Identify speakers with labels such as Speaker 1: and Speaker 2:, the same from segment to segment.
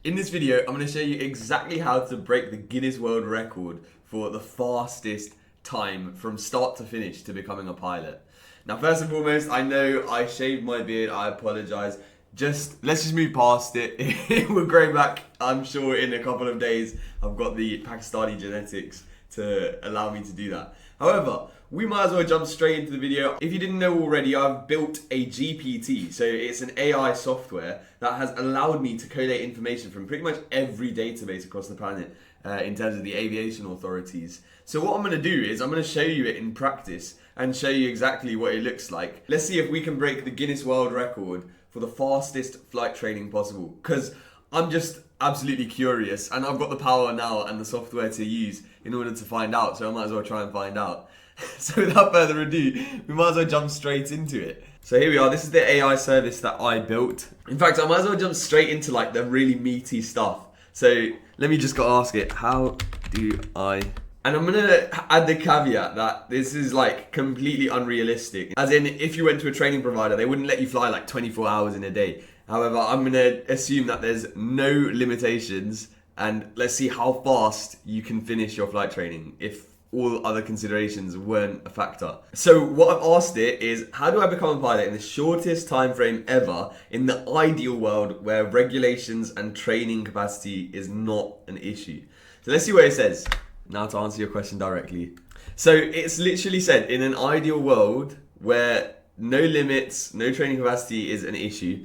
Speaker 1: In this video, I'm going to show you exactly how to break the Guinness World Record for the fastest time from start to finish to becoming a pilot. Now, first and foremost, I know I shaved my beard, I apologize. Let's just move past it. It will grow back, I'm sure, in a couple of days. I've got the Pakistani genetics to allow me to do that. However, we might as well jump straight into the video. If you didn't know already, I've built a GPT. So it's an AI software that has allowed me to collate information from pretty much every database across the planet in terms of the aviation authorities. So what I'm going to do is I'm going to show you it in practice and show you exactly what it looks like. Let's see if we can break the Guinness World Record for the fastest flight training possible. Because I'm just absolutely curious and I've got the power now and the software to use in order to find out. So I might as well try and find out. So without further ado, we might as well jump straight into it. So here we are, this is the AI service that I built. In fact, I might as well jump straight into like the really meaty stuff. So let me just go ask it, how do I... And I'm gonna add the caveat that this is like completely unrealistic. As in, if you went to a training provider, they wouldn't let you fly like 24 hours in a day. However, I'm gonna assume that there's no limitations and let's see how fast you can finish your flight training if all other considerations weren't a factor. So what I've asked it is, how do I become a pilot in the shortest time frame ever in the ideal world where regulations and training capacity is not an issue? So let's see what it says. Now to answer your question directly. So it's literally said, in an ideal world where no limits, no training capacity is an issue,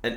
Speaker 1: a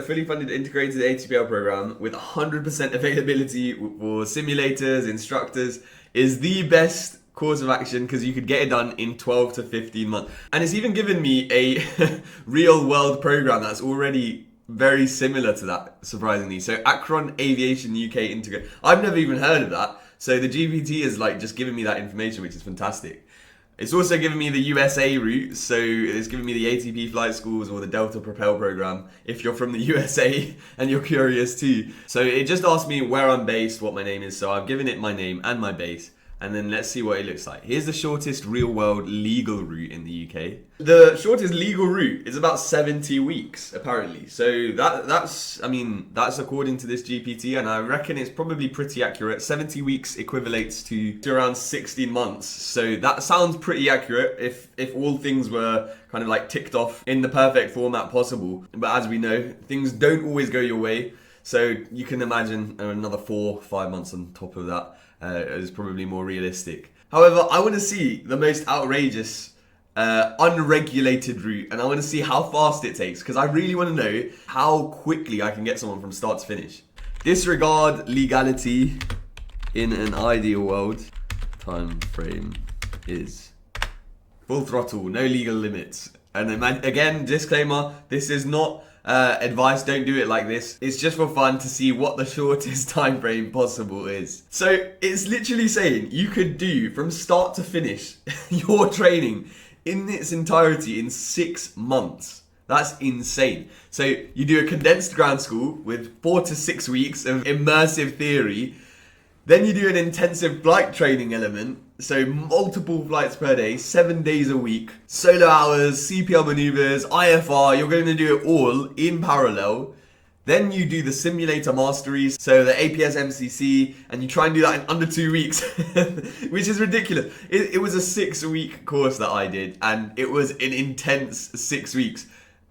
Speaker 1: fully funded integrated ATPL program with 100% availability for simulators, instructors, is the best course of action because you could get it done in 12 to 15 months. And it's even given me a real world program that's already very similar to that, surprisingly. So Akron Aviation UK Integrated. I've never even heard of that. So the GPT is like just giving me that information, which is fantastic. It's also given me the USA route, so it's given me the ATP flight schools or the Delta Propel program if you're from the USA and you're curious too. So it just asked me where I'm based, what my name is, so I've given it my name and my base, and then let's see what it looks like. Here's the shortest real-world legal route in the UK. The shortest legal route is about 70 weeks, apparently. So that's according to this GPT, and I reckon it's probably pretty accurate. 70 weeks equivalates to around 16 months. So that sounds pretty accurate if all things were kind of like ticked off in the perfect format possible. But as we know, things don't always go your way. So you can imagine another 4 or 5 months on top of that is probably more realistic. However, I want to see the most outrageous unregulated route, and I want to see how fast it takes because I really want to know how quickly I can get someone from start to finish. Disregard legality in an ideal world. Time frame is full throttle, no legal limits. And again, disclaimer, this is not advice, don't do it like this. It's just for fun to see what the shortest time frame possible is. So it's literally saying you could do from start to finish your training in its entirety in 6 months. That's insane. So you do a condensed ground school with 4 to 6 weeks of immersive theory. Then you do an intensive flight training element, so multiple flights per day, 7 days a week, solo hours, CPL maneuvers, IFR, you're going to do it all in parallel. Then you do the simulator masteries, so the APS MCC, and you try and do that in under 2 weeks, which is ridiculous. It was a 6-week course that I did, and it was an intense 6 weeks.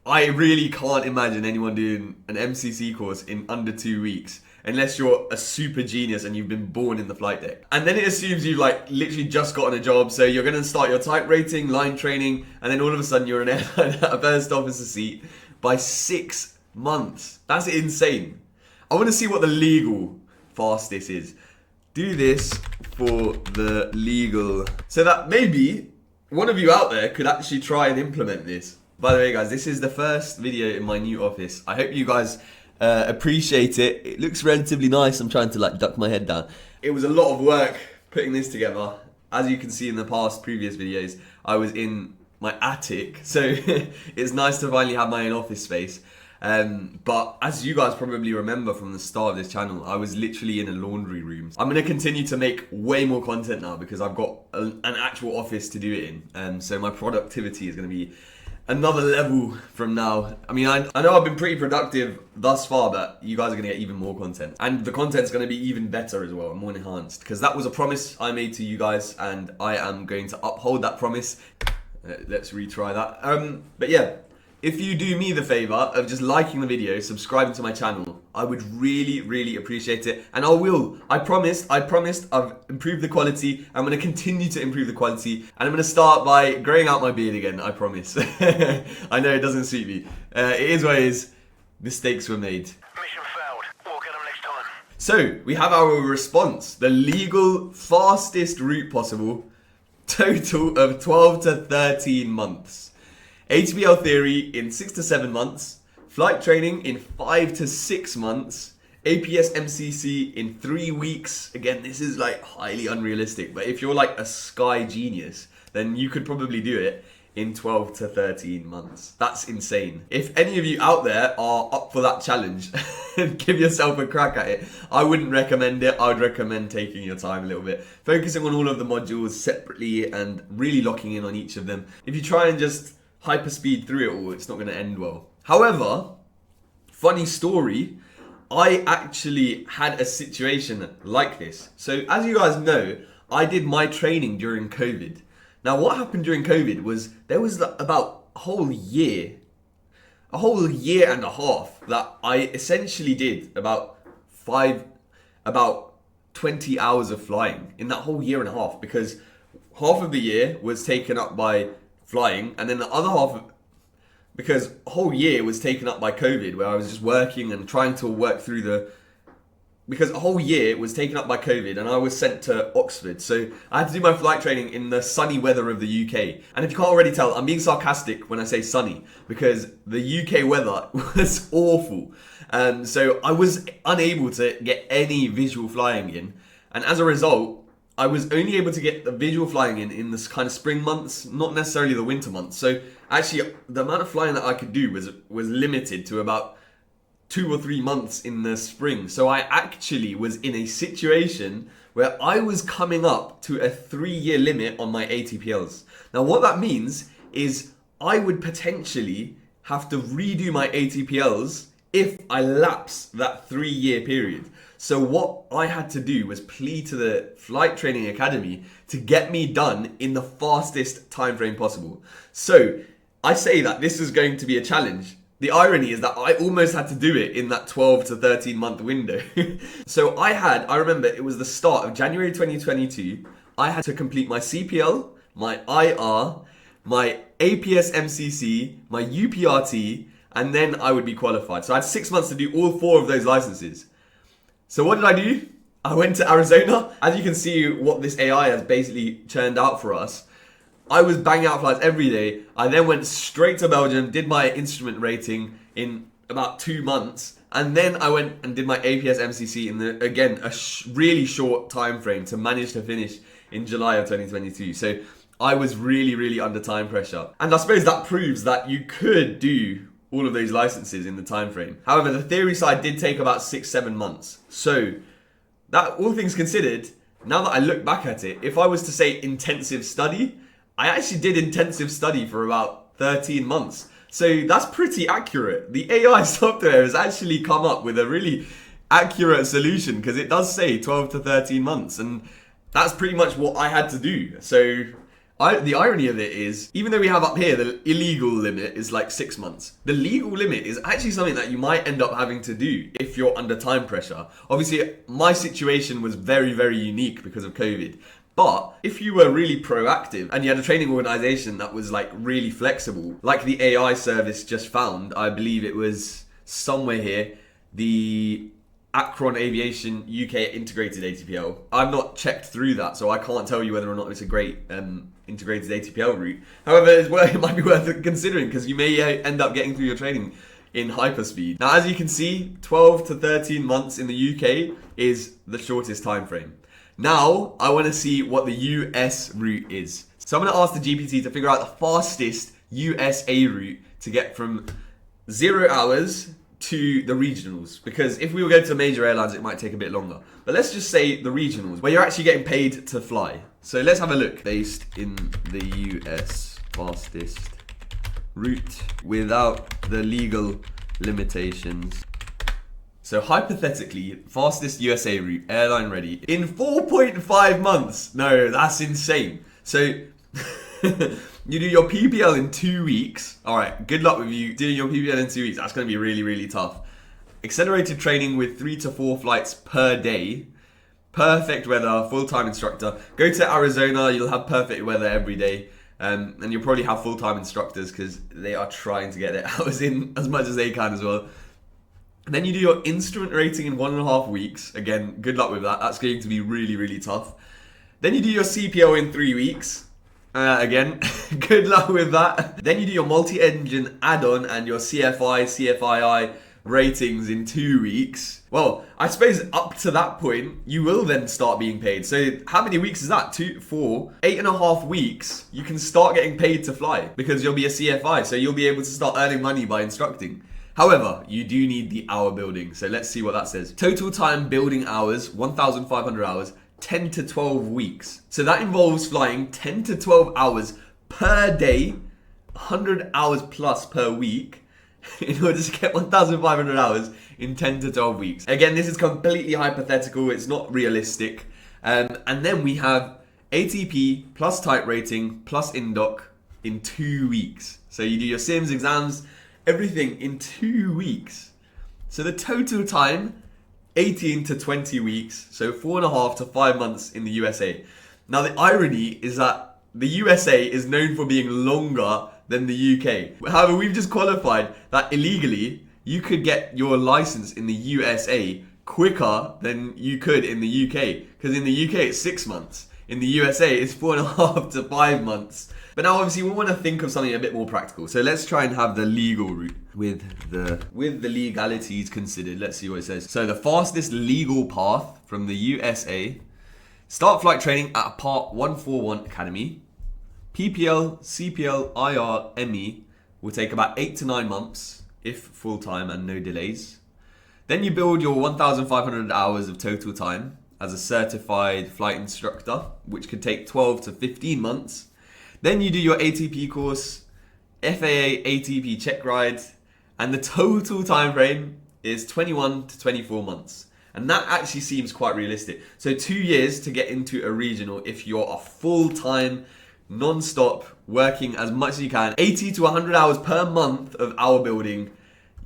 Speaker 1: I really can't imagine anyone doing an MCC course in under 2 weeks. Unless you're a super genius and you've been born in the flight deck. And then it assumes you've like literally just gotten a job. So you're going to start your type rating, line training, and then all of a sudden you're an airline at a first officer seat by 6 months. That's insane. I want to see what the legal fastest is. Do this for the legal. So that maybe one of you out there could actually try and implement this. By the way, guys, this is the first video in my new office. I hope you guys appreciate it. It looks relatively nice. I'm trying to like duck my head down. It was a lot of work putting this together. As you can see in the previous videos, I was in my attic, so it's nice to finally have my own office space. But as you guys probably remember from the start of this channel, I was literally in a laundry room. I'm going to continue to make way more content now because I've got an actual office to do it in. So my productivity is going to be another level from now. I mean, I know I've been pretty productive thus far, but you guys are going to get even more content. And the content's going to be even better as well, and more enhanced. Because that was a promise I made to you guys, and I am going to uphold that promise. Let's retry that. But yeah, if you do me the favor of just liking the video, subscribing to my channel, I would really, really appreciate it. And I promised I've improved the quality. I'm going to continue to improve the quality. And I'm going to start by growing out my beard again, I promise. I know it doesn't suit me. It is what it is. Mistakes were made.
Speaker 2: Mission failed. We'll get them next time.
Speaker 1: So, we have our response. The legal, fastest route possible. Total of 12 to 13 months. ATPL theory in 6 to 7 months, flight training in 5 to 6 months, APS MCC in 3 weeks. Again, this is like highly unrealistic, but if you're like a sky genius, then you could probably do it in 12 to 13 months. That's insane. If any of you out there are up for that challenge, give yourself a crack at it. I wouldn't recommend it. I would recommend taking your time a little bit, focusing on all of the modules separately and really locking in on each of them. If you try and just hyperspeed through it all, it's not going to end well. However, funny story, I actually had a situation like this. So as you guys know, I did my training during COVID. Now what happened during COVID was there was about a whole year and a half that I essentially did about 20 hours of flying in that whole year and a half, because half of the year was taken up by flying, and then the other half, because a whole year was taken up by COVID, where I was just working and trying to work through because a whole year was taken up by COVID, and I was sent to Oxford, so I had to do my flight training in the sunny weather of the UK. And if you can't already tell, I'm being sarcastic when I say sunny, because the UK weather was awful. So I was unable to get any visual flying in, and as a result, I was only able to get the visual flying in this kind of spring months, not necessarily the winter months. So actually, the amount of flying that I could do was limited to about 2 or 3 months in the spring. So I actually was in a situation where I was coming up to a 3-year limit on my ATPLs. Now what that means is I would potentially have to redo my ATPLs if I lapse that 3-year period. So what I had to do was plead to the Flight Training Academy to get me done in the fastest time frame possible. So I say that this is going to be a challenge. The irony is that I almost had to do it in that 12 to 13 month window. So I remember it was the start of January 2022. I had to complete my CPL, my IR, my APS MCC, my UPRT, and then I would be qualified. So I had 6 months to do all 4 of those licenses. So what did I do? I went to Arizona. As you can see what this AI has basically churned out for us, I was banging out flights every day. I then went straight to Belgium, did my instrument rating in about 2 months, and then I went and did my APS MCC in a really short time frame to manage to finish in July of 2022. So I was really, really under time pressure. And I suppose that proves that you could do all of those licenses in the time frame. However, the theory side did take about 6-7 months. So that, all things considered, now that I look back at it, if I was to say intensive study, I actually did intensive study for about 13 months. So that's pretty accurate. The AI software has actually come up with a really accurate solution, because it does say 12 to 13 months, and that's pretty much what I had to do. So the irony of it is, even though we have up here the illegal limit is like 6 months, the legal limit is actually something that you might end up having to do if you're under time pressure. Obviously, my situation was very, very unique because of COVID. But if you were really proactive and you had a training organization that was like really flexible, like the AI service just found, I believe it was somewhere here, the Akron Aviation UK integrated ATPL. I've not checked through that, so I can't tell you whether or not it's a great integrated ATPL route. However, it might be worth considering, because you may end up getting through your training in hyperspeed. Now, as you can see, 12 to 13 months in the UK is the shortest time frame. Now, I want to see what the US route is. So I'm going to ask the GPT to figure out the fastest USA route to get from 0 hours to the regionals. Because if we were going to major airlines, it might take a bit longer. But let's just say the regionals, where you're actually getting paid to fly. So let's have a look. Based in the US, fastest route without the legal limitations. So hypothetically, fastest USA route, airline ready, in 4.5 months. No, that's insane. So you do your PPL in 2 weeks. All right, good luck with you doing your PPL in 2 weeks. That's going to be really, really tough. Accelerated training with 3 to 4 flights per day. Perfect weather, full-time instructor. Go to Arizona, you'll have perfect weather every day. And you'll probably have full-time instructors because they are trying to get their hours in as much as they can as well. And then you do your instrument rating in 1.5 weeks. Again, good luck with that. That's going to be really, really tough. Then you do your CPO in 3 weeks. Again, good luck with that. Then you do your multi-engine add-on and your CFI, CFII ratings in 2 weeks. Well, I suppose up to that point, you will then start being paid. So how many weeks is that? 2, 4, 8.5 weeks. You can start getting paid to fly because you'll be a CFI. So you'll be able to start earning money by instructing. However, you do need the hour building. So let's see what that says. Total time building hours, 1,500 hours, 10 to 12 weeks. So that involves flying 10 to 12 hours per day, 100 hours plus per week, in order to get 1,500 hours in 10 to 12 weeks. Again, this is completely hypothetical. It's not realistic. And then we have ATP plus type rating plus indoc in 2 weeks. So you do your sims, exams, everything in 2 weeks. So the total time, 18 to 20 weeks. So 4.5 to 5 months in the USA. Now the irony is that the USA is known for being longer than the UK. However, we've just qualified that illegally, you could get your license in the USA quicker than you could in the UK. Because in the UK, it's 6 months. In the USA, it's 4.5 to 5 months. But now, obviously, we want to think of something a bit more practical. So let's try and have the legal route with the legalities considered. Let's see what it says. So the fastest legal path from the USA, start flight training at a Part 141 Academy. PPL, CPL, IR, ME will take about 8 to 9 months if full-time and no delays. Then you build your 1,500 hours of total time as a certified flight instructor, which could take 12 to 15 months. Then you do your ATP course, FAA ATP check ride, and the total time frame is 21 to 24 months. And that actually seems quite realistic. So 2 years to get into a regional if you're a full-time, non-stop, working as much as you can, 80 to 100 hours per month of hour building.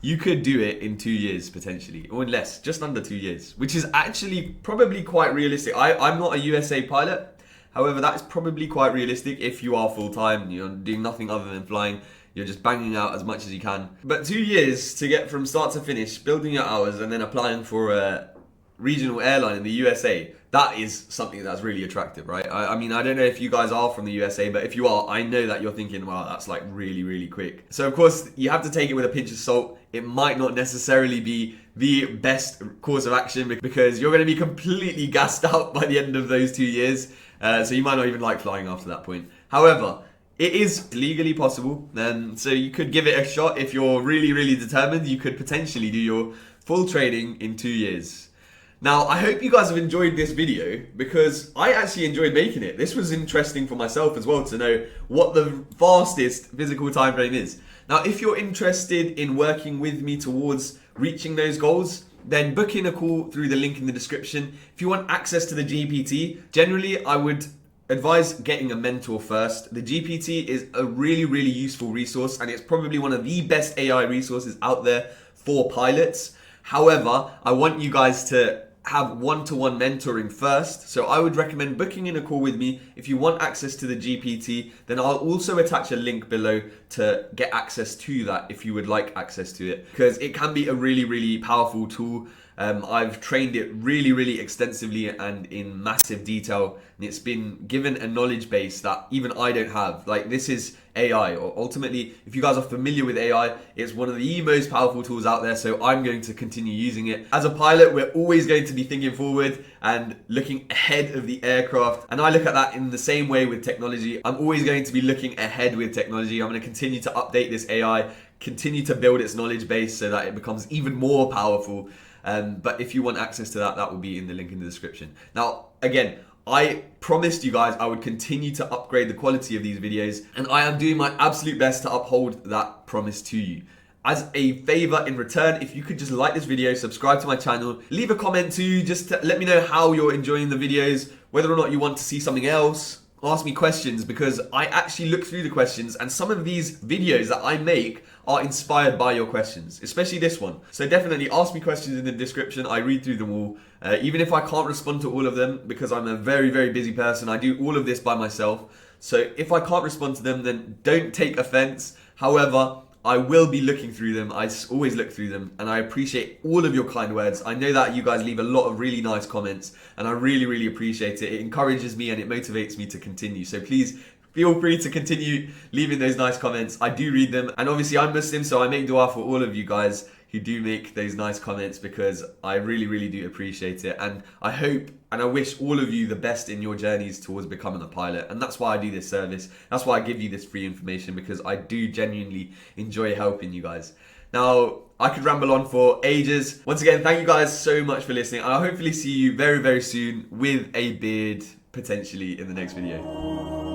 Speaker 1: You could do it in 2 years potentially, or in less, just under 2 years, which is actually probably quite realistic. I'm not a USA pilot. However, that's probably quite realistic if you are full-time, you're doing nothing other than flying, you're just banging out as much as you can. But 2 years to get from start to finish, building your hours, and then applying for a regional airline in the USA, that is something that's really attractive, right? I mean, I don't know if you guys are from the USA, but if you are, I know that you're thinking, wow, that's like really, really quick. So of course, you have to take it with a pinch of salt. It might not necessarily be the best course of action because you're going to be completely gassed out by the end of those 2 years. So you might not even like flying after that point. However, it is legally possible. So you could give it a shot if you're really, really determined. You could potentially do your full training in 2 years. Now, I hope you guys have enjoyed this video because I actually enjoyed making it. This was interesting for myself as well to know what the fastest physical time frame is. Now, if you're interested in working with me towards reaching those goals, then book in a call through the link in the description. If you want access to the GPT, generally I would advise getting a mentor first. The GPT is a really, really useful resource and it's probably one of the best AI resources out there for pilots. However, I want you guys to have one-to-one mentoring first. So I would recommend booking in a call with me. If you want access to the GPT, then I'll also attach a link below to get access to that if you would like access to it, because it can be a really, really powerful tool. I've trained it really, really extensively and in massive detail, and it's been given a knowledge base that even I don't have. Like, this is AI, or ultimately, if you guys are familiar with AI, it's one of the most powerful tools out there, so I'm going to continue using it. As a pilot, we're always going to be thinking forward and looking ahead of the aircraft, and I look at that in the same way with technology. I'm always going to be looking ahead with technology. I'm going to continue to update this AI, continue to build its knowledge base so that it becomes even more powerful. But if you want access to that, that will be in the link in the description. Now, again, I promised you guys I would continue to upgrade the quality of these videos, and I am doing my absolute best to uphold that promise to you. As a favor in return, if you could just like this video, subscribe to my channel, leave a comment too, just to let me know how you're enjoying the videos, whether or not you want to see something else, ask me questions, because I actually look through the questions, and some of these videos that I make are inspired by your questions, especially this one. So definitely ask me questions in the description. I read through them all, even if I can't respond to all of them, because I'm a very, very busy person. I do all of this by myself. So if I can't respond to them, then don't take offense. However, I will be looking through them. I always look through them, and I appreciate all of your kind words. I know that you guys leave a lot of really nice comments, and I really, really appreciate it. It encourages me and it motivates me to continue. So please feel free to continue leaving those nice comments. I do read them, and obviously I'm Muslim, so I make dua for all of you guys who do make those nice comments, because I really, really do appreciate it. And I hope and I wish all of you the best in your journeys towards becoming a pilot. And that's why I do this service. That's why I give you this free information, because I do genuinely enjoy helping you guys. Now, I could ramble on for ages. Once again, thank you guys so much for listening. I'll hopefully see you very, very soon with a beard, potentially in the next video.